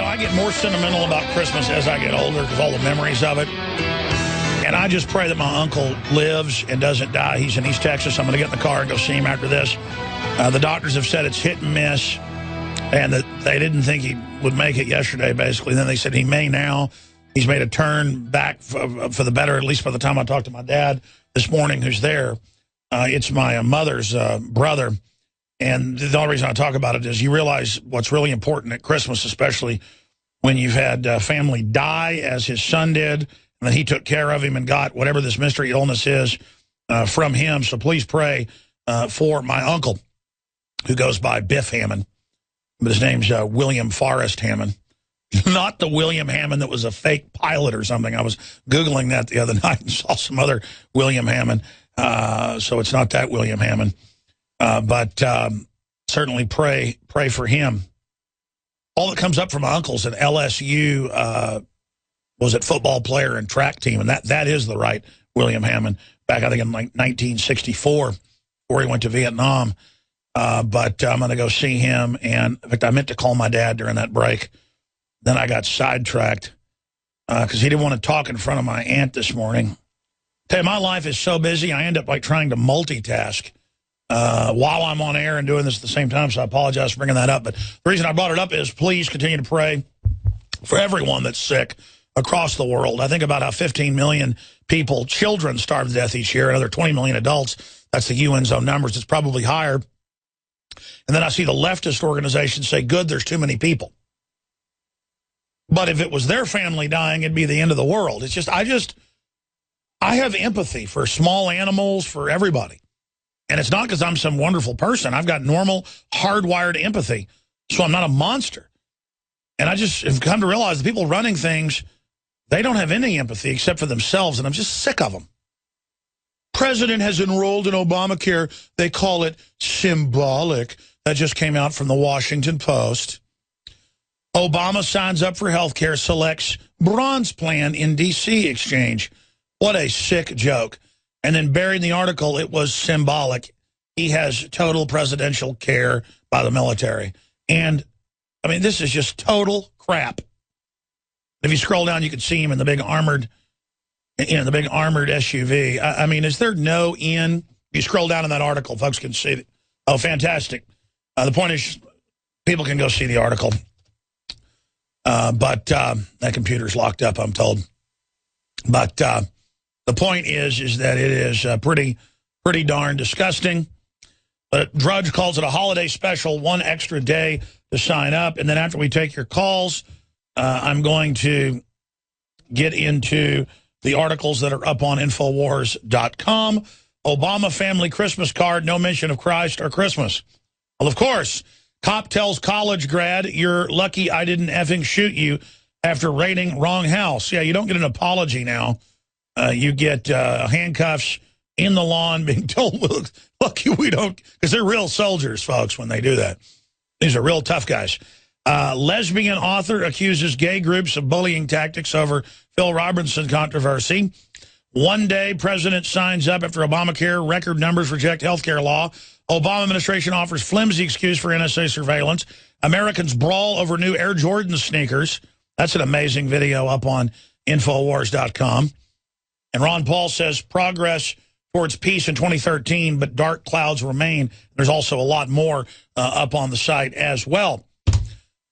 I get more sentimental about Christmas as I get older because all the memories of it. And I just pray that my uncle lives and doesn't die. He's in East Texas. I'm going to get in the car and go see him after this. The doctors have said it's hit and miss, and that they didn't think he would make it yesterday, basically. Then they said he may now. He's made a turn back for the better, at least by the time I talked to my dad this morning, who's there. It's my mother's brother. And the only reason I talk about it is you realize what's really important at Christmas, especially when you've had family die, as his son did, and then he took care of him and got whatever this mystery illness is from him. So please pray for my uncle, who goes by Biff Hammond, but his name's William Forrest Hammond. Not the William Hammond that was a fake pilot or something. I was Googling that the other night and saw some other William Hammond. So it's not that William Hammond. But certainly pray for him. All that comes up from my uncle's an LSU, was it football player and track team, and that is the right William Hammond, back I think in like 1964, before he went to Vietnam. But I'm going to go see him, and in fact, I meant to call my dad during that break. Then I got sidetracked because he didn't want to talk in front of my aunt this morning. Tell you, my life is so busy, I end up like trying to multitask while I'm on air and doing this at the same time, so I apologize for bringing that up. But the reason I brought it up is please continue to pray for everyone that's sick across the world. I think about how 15 million people, children, starve to death each year, another 20 million adults. That's the UN's own numbers. It's probably higher. And then I see the leftist organizations say, good, there's too many people. But if it was their family dying, it'd be the end of the world. It's just, I have empathy for small animals, for everybody. And it's not because I'm some wonderful person. I've got normal, hardwired empathy. So I'm not a monster. And I just have come to realize the people running things, they don't have any empathy except for themselves. And I'm just sick of them. President has enrolled in Obamacare. They call it symbolic. That just came out from the Washington Post. Obama signs up for health care, selects bronze plan in D.C. exchange. What a sick joke. And then buried in the article, it was symbolic. He has total presidential care by the military. And, I mean, this is just total crap. If you scroll down, you can see him in the big armored, the big armored SUV. I mean, is there no end? If you scroll down in that article, folks can see it. Oh, fantastic. The point is, people can go see the article. But that computer's locked up, I'm told. But the point is that it is pretty darn disgusting. But Drudge calls it a holiday special, one extra day to sign up. And then after we take your calls, I'm going to get into the articles that are up on Infowars.com. Obama family Christmas card, no mention of Christ or Christmas. Well, of course. Cop tells college grad, you're lucky I didn't effing shoot you after raiding wrong house. Yeah, you don't get an apology now. You get handcuffs in the lawn being told, look, lucky we don't, because they're real soldiers, folks, when they do that. These are real tough guys. Lesbian author accuses gay groups of bullying tactics over Phil Robertson controversy. One day, president signs up after Obamacare. Record numbers reject health care law. Obama administration offers flimsy excuse for NSA surveillance. Americans brawl over new Air Jordan sneakers. That's an amazing video up on Infowars.com. And Ron Paul says progress towards peace in 2013, but dark clouds remain. There's also a lot more up on the site as well.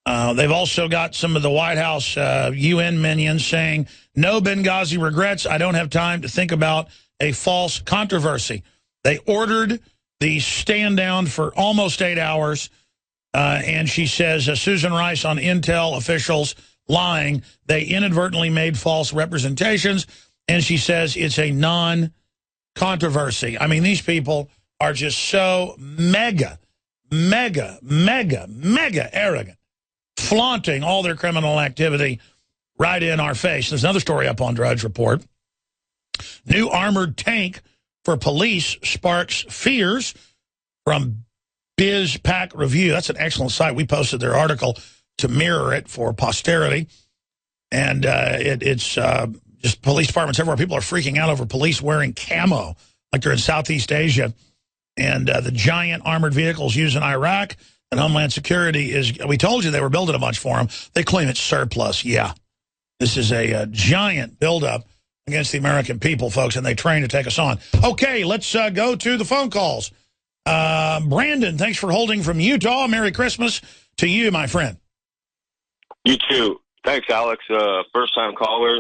They've also got some of the White House UN minions saying, no Benghazi regrets. I don't have time to think about a false controversy. They ordered the stand down for almost 8 hours. And she says, Susan Rice on Intel officials lying. They inadvertently made false representations. And she says it's a non-controversy. I mean, these people are just so mega arrogant, flaunting all their criminal activity right in our face. There's another story up on Drudge Report. New armored tank for police sparks fears from BizPack Review. That's an excellent site. We posted their article to mirror it for posterity. And it's just police departments everywhere. People are freaking out over police wearing camo like they're in Southeast Asia. And the giant armored vehicles used in Iraq, And Homeland Security is, we told you they were building a bunch for them. They claim it's surplus. Yeah. This is a giant buildup against the American people, folks, and they train to take us on. Okay, let's go to the phone calls. Brandon, thanks for holding from Utah. Merry Christmas to you, my friend. You too. Thanks, Alex. First-time caller,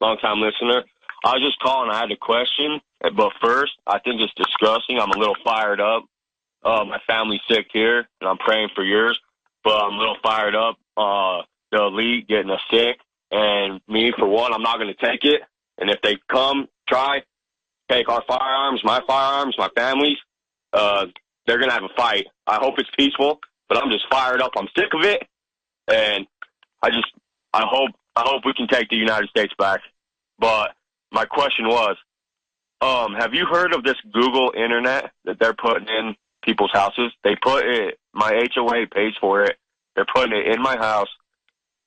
long-time listener. I was just calling. I had a question, but first, I think it's disgusting. I'm a little fired up. My family's sick here, and I'm praying for yours, but I'm a little fired up. The elite getting us sick, and me, for one, I'm not going to take it. And if they try, take our firearms, my family's, they're going to have a fight. I hope it's peaceful, but I'm just fired up. I'm sick of it, and I hope we can take the United States back. But my question was, have you heard of this Google Internet that they're putting in people's houses? They put it, my HOA pays for it. They're putting it in my house,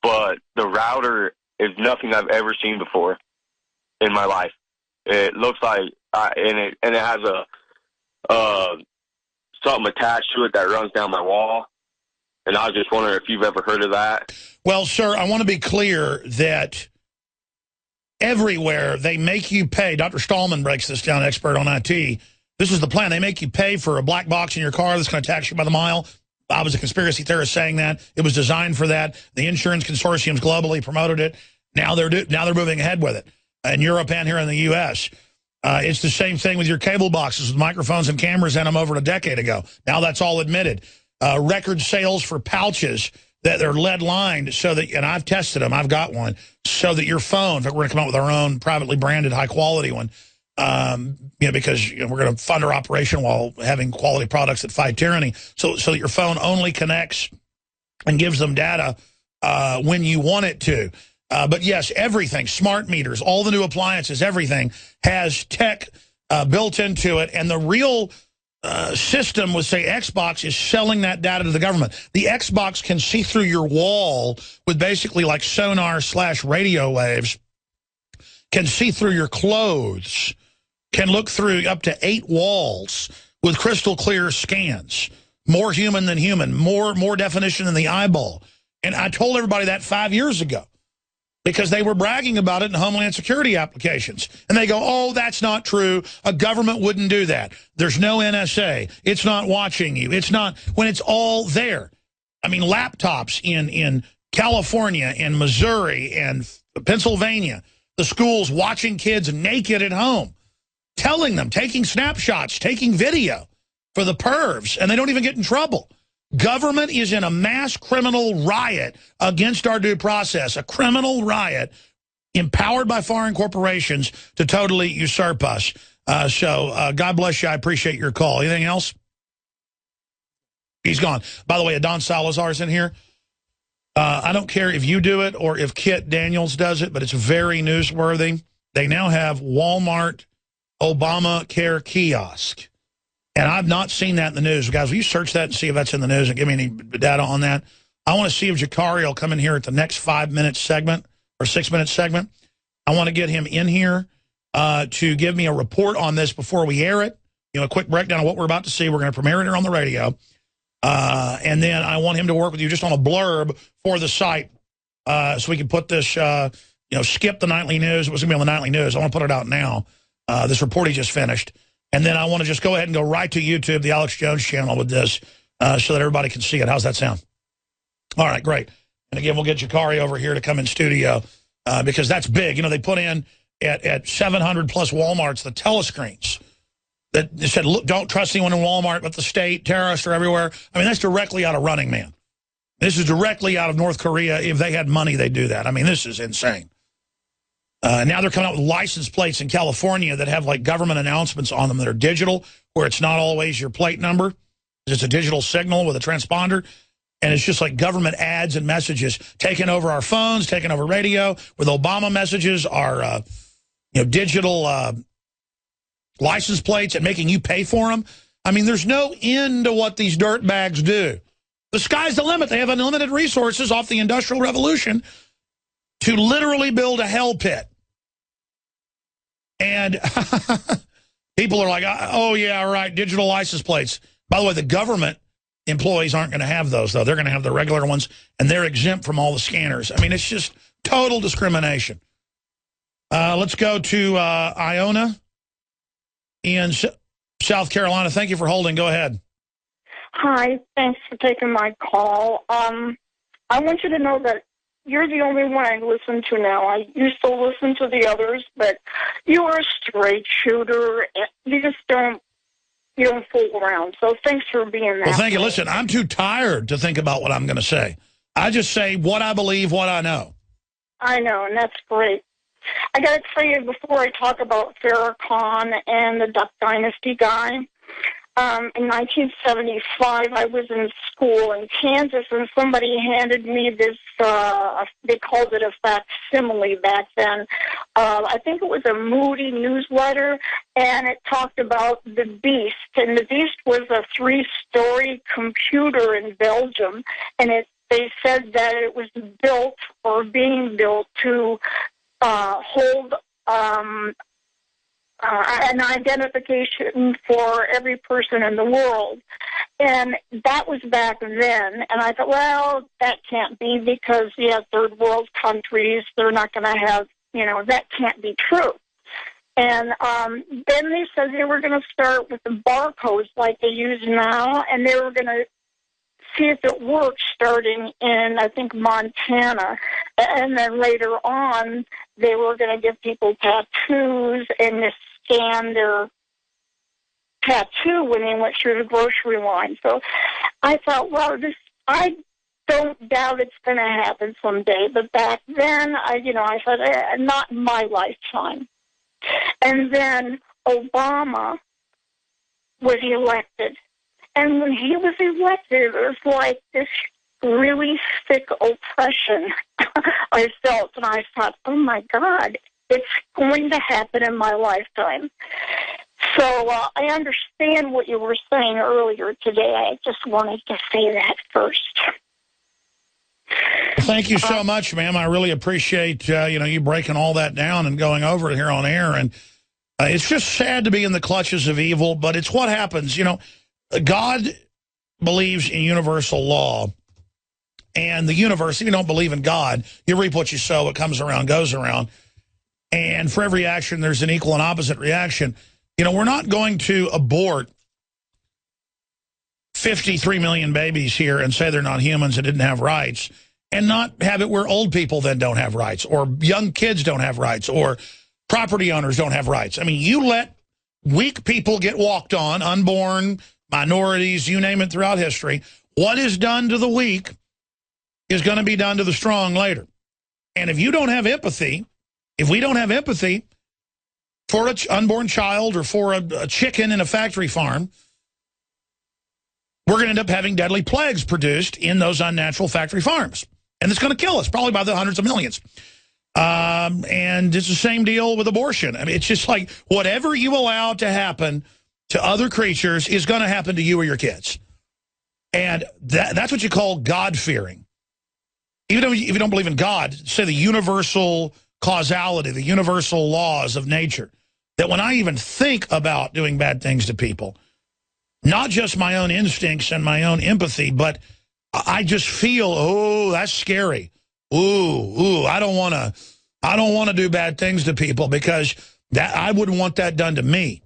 but the router is nothing I've ever seen before in my life. It looks like, and it has something attached to it that runs down my wall. And I was just wondering if you've ever heard of that. Well, sir, I want to be clear that everywhere they make you pay. Dr. Stallman breaks this down, expert on IT. This is the plan. They make you pay for a black box in your car that's going to tax you by the mile. I was a conspiracy theorist saying that. It was designed for that. The insurance consortiums globally promoted it. Now they're moving ahead with it in Europe and here in the U.S. It's the same thing with your cable boxes with microphones and cameras in them over a decade ago. Now that's all admitted. Record sales for pouches that they're lead-lined so that, and I've tested them, I've got one, so that your phone, in fact, we're going to come out with our own privately branded high-quality one, because we're going to fund our operation while having quality products that fight tyranny, so that your phone only connects and gives them data when you want it to. But yes, everything, smart meters, all the new appliances, everything has tech built into it, and the real system with, say, Xbox is selling that data to the government. The Xbox can see through your wall with basically like sonar/radio waves, can see through your clothes, can look through up to 8 walls with crystal clear scans. More human than human, more definition than the eyeball. And I told everybody that 5 years ago, because they were bragging about it in Homeland Security applications. And they go, oh, that's not true. A government wouldn't do that. There's no NSA. It's not watching you. It's not, when it's all there. I mean, laptops in California and Missouri and Pennsylvania, the schools watching kids naked at home, telling them, taking snapshots, taking video for the pervs, and they don't even get in trouble. Government is in a mass criminal riot against our due process, a criminal riot empowered by foreign corporations to totally usurp us. So God bless you. I appreciate your call. Anything else? He's gone. By the way, Don Salazar's in here. I don't care if you do it or if Kit Daniels does it, but it's very newsworthy. They now have Walmart Obamacare kiosk. And I've not seen that in the news. Guys, will you search that and see if that's in the news and give me any data on that? I want to see if Jakari will come in here at the next 5-minute segment or 6-minute segment. I want to get him in here to give me a report on this before we air it. A quick breakdown of what we're about to see. We're going to premiere it here on the radio. And then I want him to work with you just on a blurb for the site so we can put this, skip the nightly news. It was going to be on the nightly news. I want to put it out now. This report he just finished. And then I want to just go ahead and go right to YouTube, the Alex Jones channel with this, so that everybody can see it. How's that sound? All right, great. And again, we'll get Jakari over here to come in studio because that's big. They put in at 700-plus Walmarts the telescreens that said, look, don't trust anyone in Walmart but the state. Terrorists are everywhere. I mean, that's directly out of Running Man. This is directly out of North Korea. If they had money, they'd do that. I mean, this is insane. Now they're coming out with license plates in California that have like government announcements on them that are digital, where it's not always your plate number. It's a digital signal with a transponder. And it's just like government ads and messages taking over our phones, taking over radio, with Obama messages, our digital license plates and making you pay for them. I mean, there's no end to what these dirtbags do. The sky's the limit. They have unlimited resources off the Industrial Revolution to literally build a hell pit. And people are like, oh, yeah, right, digital license plates. By the way, the government employees aren't going to have those, though. They're going to have the regular ones, and they're exempt from all the scanners. I mean, it's just total discrimination. Let's go to Iona in South Carolina. Thank you for holding. Go ahead. Hi, thanks for taking my call. I want you to know that you're the only one I listen to now. I used to listen to the others, but you're a straight shooter. You just don't fool around. So thanks for being that. Well, thank you. Listen, I'm too tired to think about what I'm going to say. I just say what I believe, what I know. I know, and that's great. I got to tell you, before I talk about Farrakhan and the Duck Dynasty guy, in 1975, I was in school in Kansas, and somebody handed me this, they called it a facsimile back then. I think it was a Moody newsletter, and it talked about the Beast. And the Beast was a 3-story computer in Belgium, and they said that it was built or being built to hold an identification for every person in the world. And that was back then. And I thought, well, that can't be because, third world countries, they're not going to have, that can't be true. And then they said they were going to start with the barcodes like they use now, and they were going to see if it worked starting in, I think, Montana. And then later on, they were going to give people tattoos and scan their tattoo when they went through the grocery line. So I thought, well, I don't doubt it's going to happen someday. But back then, I thought, not in my lifetime. And then Obama was elected. And when he was elected, it was like this really thick oppression I felt. And I thought, oh, my God, it's going to happen in my lifetime. So I understand what you were saying earlier today. I just wanted to say that first. Well, thank you so much, ma'am. I really appreciate, you breaking all that down and going over it here on air. And it's just sad to be in the clutches of evil, but it's what happens. God believes in universal law, and the universe, if you don't believe in God, you reap what you sow. What comes around goes around. And for every action, there's an equal and opposite reaction. We're not going to abort 53 million babies here and say they're not humans and didn't have rights, and not have it where old people then don't have rights, or young kids don't have rights, or property owners don't have rights. I mean, you let weak people get walked on, unborn, minorities, you name it, throughout history. What is done to the weak is going to be done to the strong later. And if you don't have empathy, if we don't have empathy for an unborn child or for a chicken in a factory farm, we're going to end up having deadly plagues produced in those unnatural factory farms. And it's going to kill us, probably by the hundreds of millions. And it's the same deal with abortion. I mean, it's just like whatever you allow to happen to other creatures is going to happen to you or your kids. And that's what you call God-fearing. Even if you don't believe in God, say the universal causality, the universal laws of nature, that when I even think about doing bad things to people, not just my own instincts and my own empathy, but I just feel, oh, that's scary. Ooh, I don't want to do bad things to people because I wouldn't want that done to me.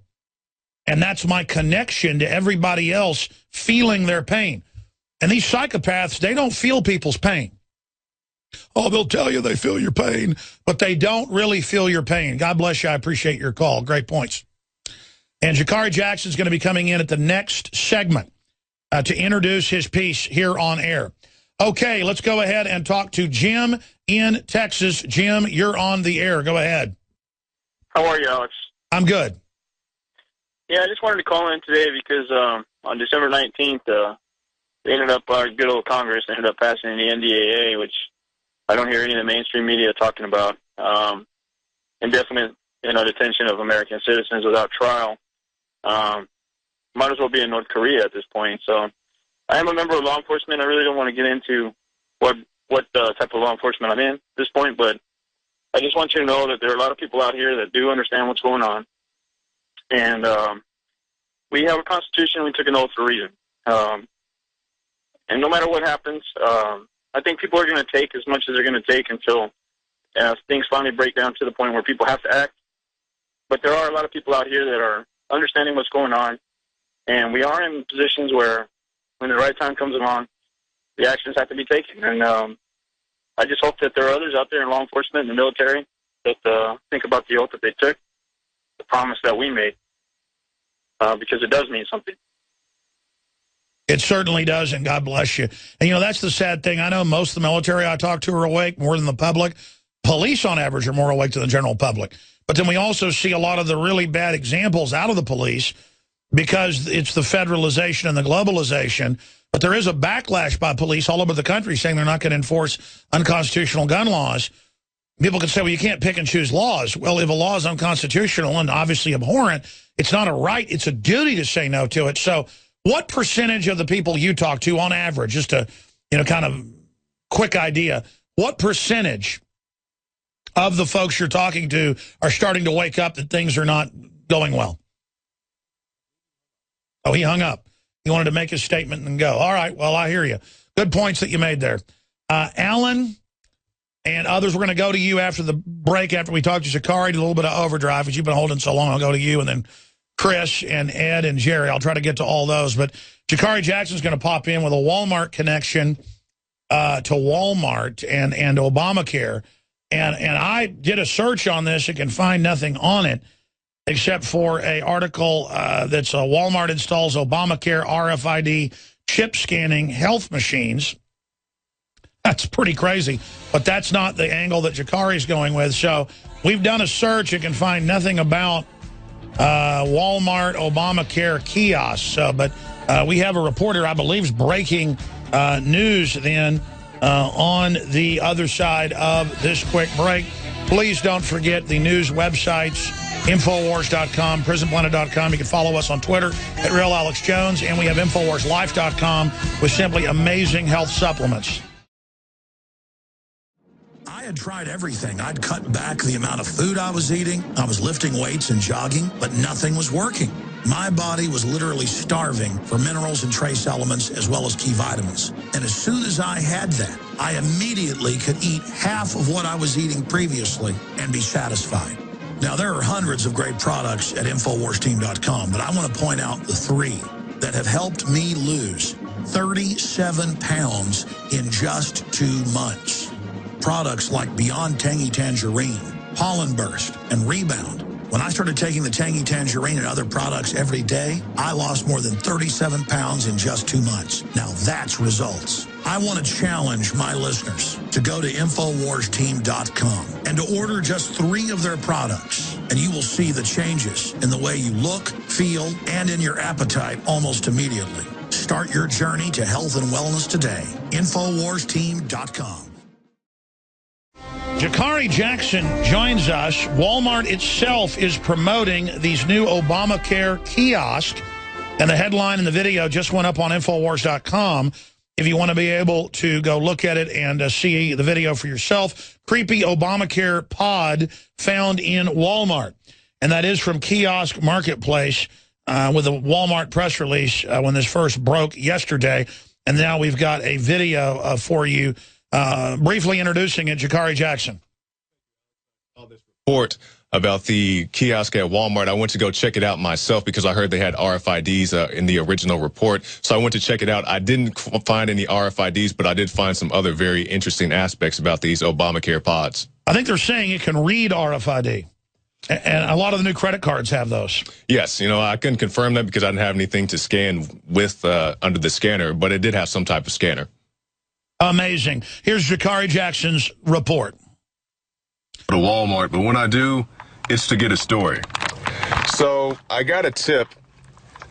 And that's my connection to everybody else feeling their pain. And these psychopaths, they don't feel people's pain. Oh, they'll tell you they feel your pain, but they don't really feel your pain. God bless you. I appreciate your call. Great points. And Jakari Jackson's going to be coming in at the next segment to introduce his piece here on air. Okay, let's go ahead and talk to Jim in Texas. Jim, you're on the air. Go ahead. How are you, Alex? I'm good. Yeah, I just wanted to call in today because on December 19th, they ended up, our good old Congress ended up passing the NDAA, which I don't hear any of the mainstream media talking about. Indefinite, detention of American citizens without trial. Might as well be in North Korea at this point. So I am a member of law enforcement. I really don't want to get into what type of law enforcement I'm in at this point, but I just want you to know that there are a lot of people out here that do understand what's going on. And we have a constitution. We took an oath for a reason. And no matter what happens, I think people are going to take as much as they're going to take until things finally break down to the point where people have to act. But there are a lot of people out here that are understanding what's going on, and we are in positions where when the right time comes along, the actions have to be taken. And I just hope that there are others out there in law enforcement and the military that think about the oath that they took, the promise that we made, because it does mean something. It certainly does, and God bless you. And, you know, that's the sad thing. I know most of the military I talk to are awake, more than the public. Police, on average, are more awake than the general public. But then we also see a lot of the really bad examples out of the police because it's the federalization and the globalization. But there is a backlash by police all over the country saying they're not going to enforce unconstitutional gun laws. People can say, well, you can't pick and choose laws. Well, if a law is unconstitutional and obviously abhorrent, it's not a right, it's a duty to say no to it. So what percentage of the people you talk to, on average, just a kind of quick idea, what percentage of the folks you're talking to are starting to wake up that things are not going well? Oh, he hung up. He wanted to make his statement and go. All right, well, I hear you. Good points that you made there. Alan and others, we're going to go to you after the break, after we talk to Shikari, do a little bit of overdrive, because you've been holding so long. I'll go to you, and then Chris and Ed and Jerry. I'll try to get to all those. But Shikari Jackson's going to pop in with a Walmart connection to Walmart and Obamacare. And I did a search on this. You can find nothing on it except for an article that's Walmart installs Obamacare RFID chip scanning health machines. That's pretty crazy. But that's not the angle that Shikari's going with. So we've done a search. You can find nothing about Walmart Obamacare kiosks. But we have a reporter, I believe, is breaking news then on the other side of this quick break. Please don't forget the news websites, Infowars.com, PrisonPlanet.com. You can follow us on Twitter at RealAlexJones, and we have InfoWarsLife.com with simply amazing health supplements. I had tried everything. I'd cut back the amount of food I was eating. I was lifting weights and jogging, but nothing was working. My body was literally starving for minerals and trace elements as well as key vitamins. And as soon as I had that, I immediately could eat half of what I was eating previously and be satisfied. Now, there are hundreds of great products at InfoWarsTeam.com, but I want to point out the 3 that have helped me lose 37 pounds in just 2 months. Products like Beyond Tangy Tangerine, Pollen Burst, and Rebound. When I started taking the Tangy Tangerine and other products every day, I lost more than 37 pounds in just 2 months. Now that's results. I want to challenge my listeners to go to InfoWarsTeam.com and to order just 3 of their products, and you will see the changes in the way you look, feel, and in your appetite almost immediately. Start your journey to health and wellness today. InfoWarsTeam.com. Shikari Jackson joins us. Walmart itself is promoting these new Obamacare kiosks, and the headline and the video just went up on Infowars.com if you want to be able to go look at it and see the video for yourself. Creepy Obamacare pod found in Walmart, and that is from Kiosk Marketplace with a Walmart press release when this first broke yesterday, and now we've got a video for you. Briefly introducing it, Shikari Jackson. This report about the kiosk at Walmart, I went to go check it out myself because I heard they had RFIDs in the original report. So I went to check it out. I didn't find any RFIDs, but I did find some other very interesting aspects about these Obamacare pods. I think they're saying it can read RFID. And a lot of the new credit cards have those. Yes, you know, I couldn't confirm that because I didn't have anything to scan with under the scanner, but it did have some type of scanner. Amazing. Here's Shikari Jackson's report. To Walmart, but when I do, it's to get a story. So I got a tip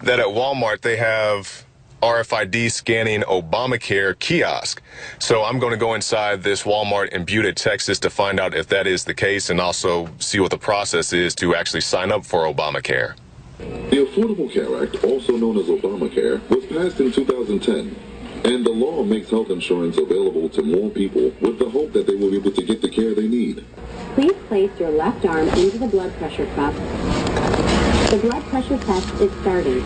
that at Walmart they have RFID scanning Obamacare kiosk. So I'm going to go inside this Walmart in Butte, Texas to find out if that is the case and also see what the process is to actually sign up for Obamacare. The Affordable Care Act, also known as Obamacare, was passed in 2010. And the law makes health insurance available to more people with the hope that they will be able to get the care they need. Please place your left arm into the blood pressure cuff. The blood pressure test is starting.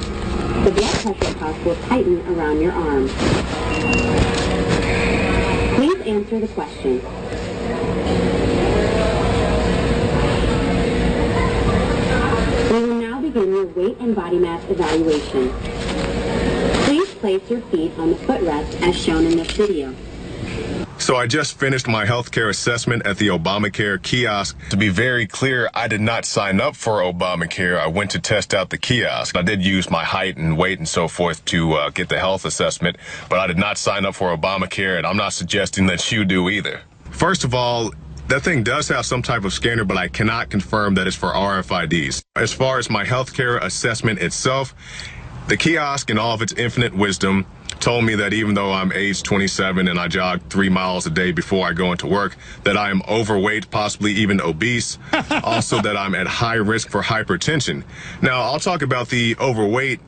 The blood pressure cuff will tighten around your arm. Please answer the question. We will now begin your weight and body mass evaluation. Please place your feet on the footrest as shown in this video. So I just finished my healthcare assessment at the Obamacare kiosk. To be very clear, I did not sign up for Obamacare. I went to test out the kiosk. I did use my height and weight and so forth to get the health assessment, but I did not sign up for Obamacare, and I'm not suggesting that you do either. First of all, that thing does have some type of scanner, but I cannot confirm that it's for RFIDs. As far as my healthcare assessment itself, the kiosk in all of its infinite wisdom told me that even though I'm age 27 and I jog 3 miles a day before I go into work, that I am overweight, possibly even obese. Also that I'm at high risk for hypertension. Now, I'll talk about the overweight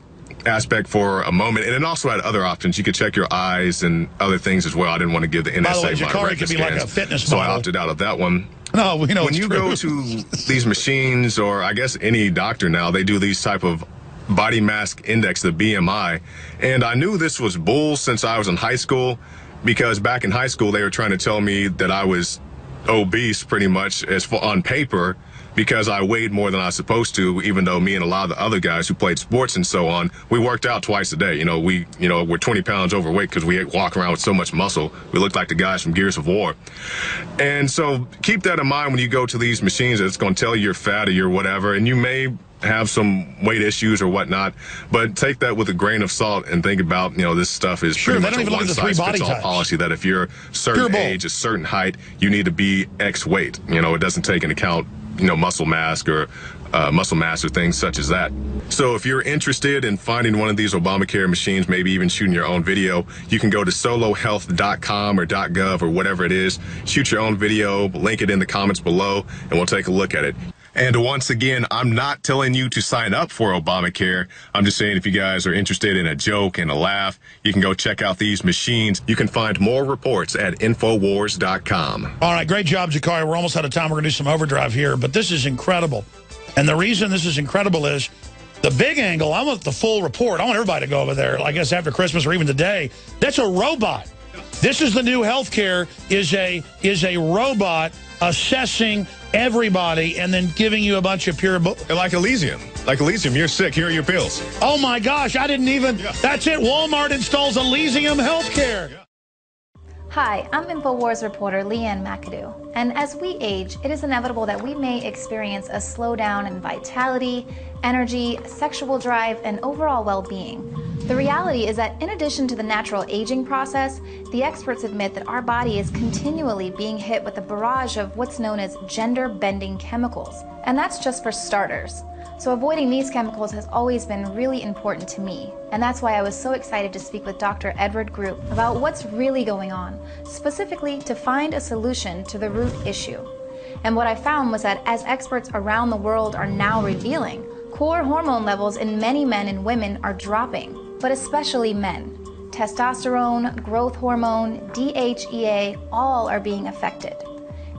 aspect for a moment, and then also had other options. You could check your eyes and other things as well. I didn't want to give the NSA By the way, my Jakari retina could be like scans, a fitness so I model. opted out of that one. No, we know When it's you true. go to these machines, or I guess any doctor now, they do these type of body mass index, the BMI, and I knew this was bull since I was in high school, because back in high school they were trying to tell me that I was obese pretty much as for on paper, because I weighed more than I was supposed to, even though me and a lot of the other guys who played sports and so on, we worked out twice a day. We're 20 pounds overweight because we walk around with so much muscle. We look like the guys from Gears of War. And so keep that in mind when you go to these machines. It's going to tell you you're fat or you're whatever, and you may have some weight issues or whatnot, but take that with a grain of salt and think about, this stuff is Sure, pretty they much don't a even look at the three body one-size-fits-all types. policy, that if you're a certain age, a certain height, you need to be X weight. It doesn't take into account, muscle mass or things such as that. So if you're interested in finding one of these Obamacare machines, maybe even shooting your own video, you can go to solohealth.com or .gov or whatever it is, shoot your own video, link it in the comments below, and we'll take a look at it. And once again, I'm not telling you to sign up for Obamacare. I'm just saying if you guys are interested in a joke and a laugh, you can go check out these machines. You can find more reports at Infowars.com. All right, great job, Jakari. We're almost out of time. We're going to do some overdrive here, but this is incredible. And the reason this is incredible is the big angle. I want the full report. I want everybody to go over there, I guess after Christmas or even today. That's a robot. This is the new healthcare, is a robot assessing everybody and then giving you a bunch of pure... Like Elysium. Like Elysium, you're sick, here are your pills. Oh, my gosh, I didn't even... Yeah. That's it, Walmart installs Elysium Healthcare. Yeah. Hi, I'm Infowars reporter Leanne McAdoo, and as we age, it is inevitable that we may experience a slowdown in vitality, energy, sexual drive, and overall well-being. The reality is that in addition to the natural aging process, the experts admit that our body is continually being hit with a barrage of what's known as gender-bending chemicals, and that's just for starters. So avoiding these chemicals has always been really important to me, and that's why I was so excited to speak with Dr. Edward Group about what's really going on, specifically to find a solution to the root issue. And what I found was that as experts around the world are now revealing, core hormone levels in many men and women are dropping, but especially men. Testosterone, growth hormone, DHEA, all are being affected.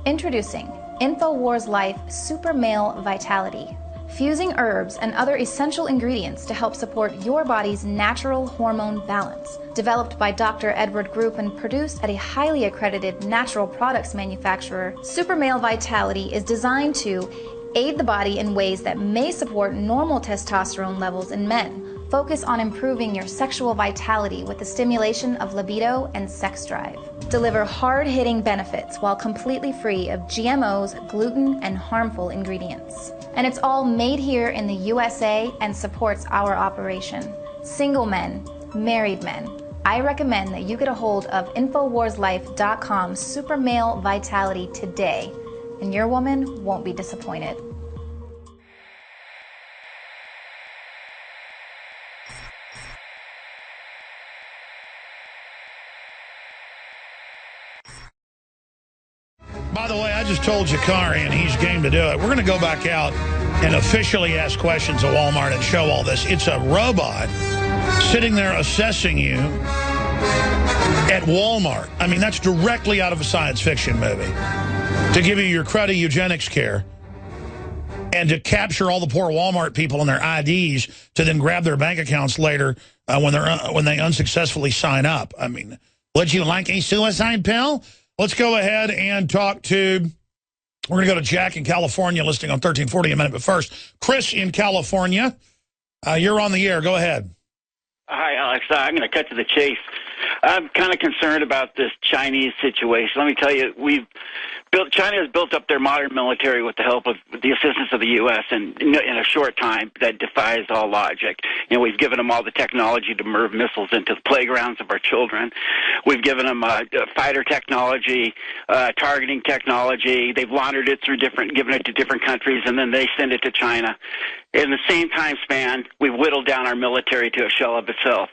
Introducing Infowars Life Super Male Vitality. Fusing herbs and other essential ingredients to help support your body's natural hormone balance. Developed by Dr. Edward Group and produced at a highly accredited natural products manufacturer, Super Male Vitality is designed to aid the body in ways that may support normal testosterone levels in men. Focus on improving your sexual vitality with the stimulation of libido and sex drive. Deliver hard-hitting benefits while completely free of GMOs, gluten, and harmful ingredients. And it's all made here in the USA and supports our operation. Single men, married men, I recommend that you get a hold of InfoWarsLife.com Super Male Vitality today, and your woman won't be disappointed. By the way, I just told Jakari, and he's game to do it. We're going to go back out and officially ask questions at Walmart and show all this. It's a robot sitting there assessing you at Walmart. I mean, that's directly out of a science fiction movie. To give you your cruddy eugenics care and to capture all the poor Walmart people and their IDs to then grab their bank accounts later when they unsuccessfully sign up. I mean, Would you like a suicide pill? Let's go ahead and talk to, we're going to go to Jack in California, listening on 1340 in a minute. But first, Chris in California, you're on the air. Go ahead. Hi, Alex. I'm going to cut to the chase. I'm kind of concerned about this Chinese situation. Let me tell you, China has built up their modern military with the help of the assistance of the U.S. in a short time that defies all logic. You know, we've given them all the technology to move missiles into the playgrounds of our children. We've given them fighter technology, targeting technology. They've laundered it through given it to different countries, and then they send it to China. In the same time span, we've whittled down our military to a shell of itself.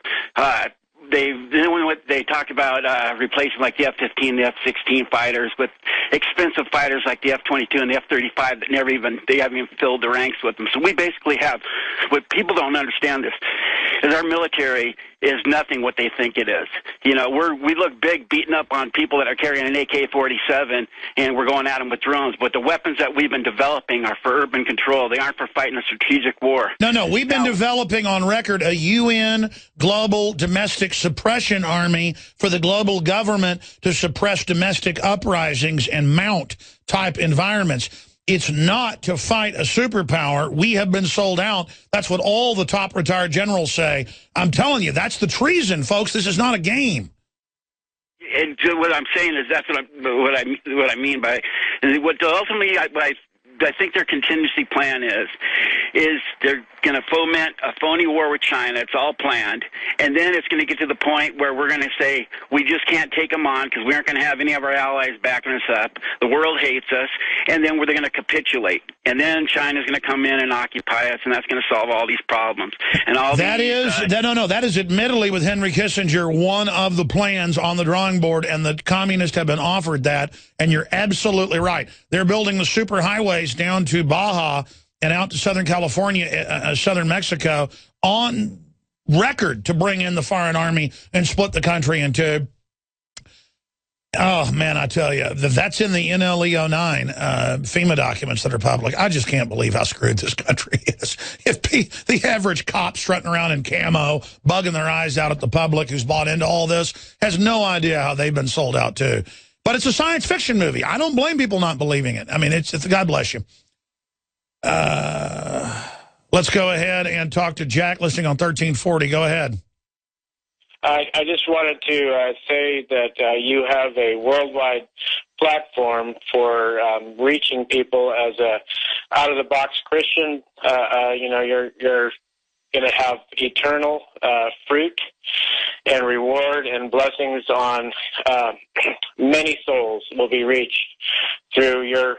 They talk about replacing like the F-15, the F-16 fighters with expensive fighters like the F-22 and the F-35 that they haven't even filled the ranks with them. So we basically have, what people don't understand this, is our military is nothing what they think it is. You know, we look big beating up on people that are carrying an AK-47 and we're going at them with drones, but the weapons that we've been developing are for urban control. They aren't for fighting a strategic war. No, we've been developing on record a UN global domestic suppression army for the global government to suppress domestic uprisings and mount type environments. It's not to fight a superpower. We have been sold out. That's what all the top retired generals say. I'm telling you, that's the treason, folks. This is not a game. And what I'm saying is that's what I mean by what ultimately I think their contingency plan is they're going to foment a phony war with China. It's all planned. And then it's going to get to the point where we're going to say we just can't take them on because we aren't going to have any of our allies backing us up. The world hates us. And then they're going to capitulate. And then China's going to come in and occupy us, and that's going to solve all these problems. And all that is admittedly, with Henry Kissinger, one of the plans on the drawing board, and the communists have been offered that. And you're absolutely right. They're building the superhighways down to Baja and out to Southern California, southern Mexico, on record to bring in the foreign army and split the country in two. Oh, man, I tell you, that's in the NLE 09 FEMA documents that are public. I just can't believe how screwed this country is. If the average cop strutting around in camo, bugging their eyes out at the public who's bought into all this, has no idea how they've been sold out, too. But it's a science fiction movie. I don't blame people not believing it. I mean, it's God bless you. Let's go ahead and talk to Jack, listening on 1340. Go ahead. I just wanted to say that you have a worldwide platform for reaching people as a out-of-the-box Christian. You're going to have eternal fruit and reward and blessings on many souls will be reached through your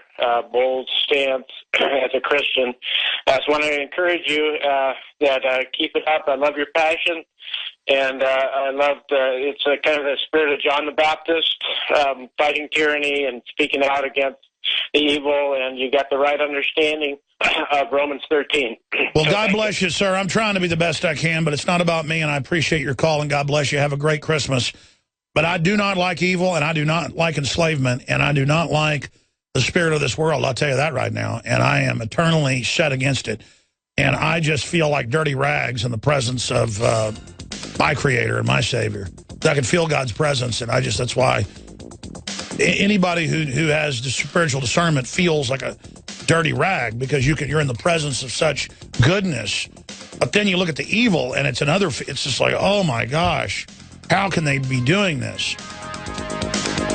bold stance as a Christian. I just want to encourage you that keep it up. I love your passion, and I love it's a kind of the spirit of John the Baptist, fighting tyranny and speaking out against the evil, and you got the right understanding of Romans 13. Well, God bless you, sir. I'm trying to be the best I can, but it's not about me, and I appreciate your call, and God bless you. Have a great Christmas. But I do not like evil, and I do not like enslavement, and I do not like the spirit of this world. I'll tell you that right now, and I am eternally set against it. And I just feel like dirty rags in the presence of my Creator and my Savior. I can feel God's presence, and that's why anybody who has the spiritual discernment feels like a dirty rag, because you're in the presence of such goodness. But then you look at the evil, and it's just like, oh my gosh, how can they be doing this?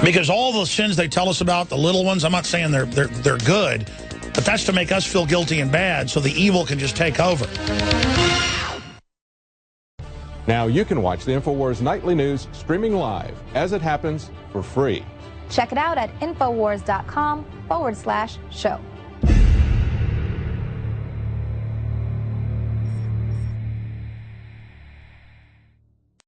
Because all the sins they tell us about, the little ones, I'm not saying they're good, but that's to make us feel guilty and bad so the evil can just take over. Now you can watch the Infowars Nightly News streaming live as it happens for free. Check it out at Infowars.com/show.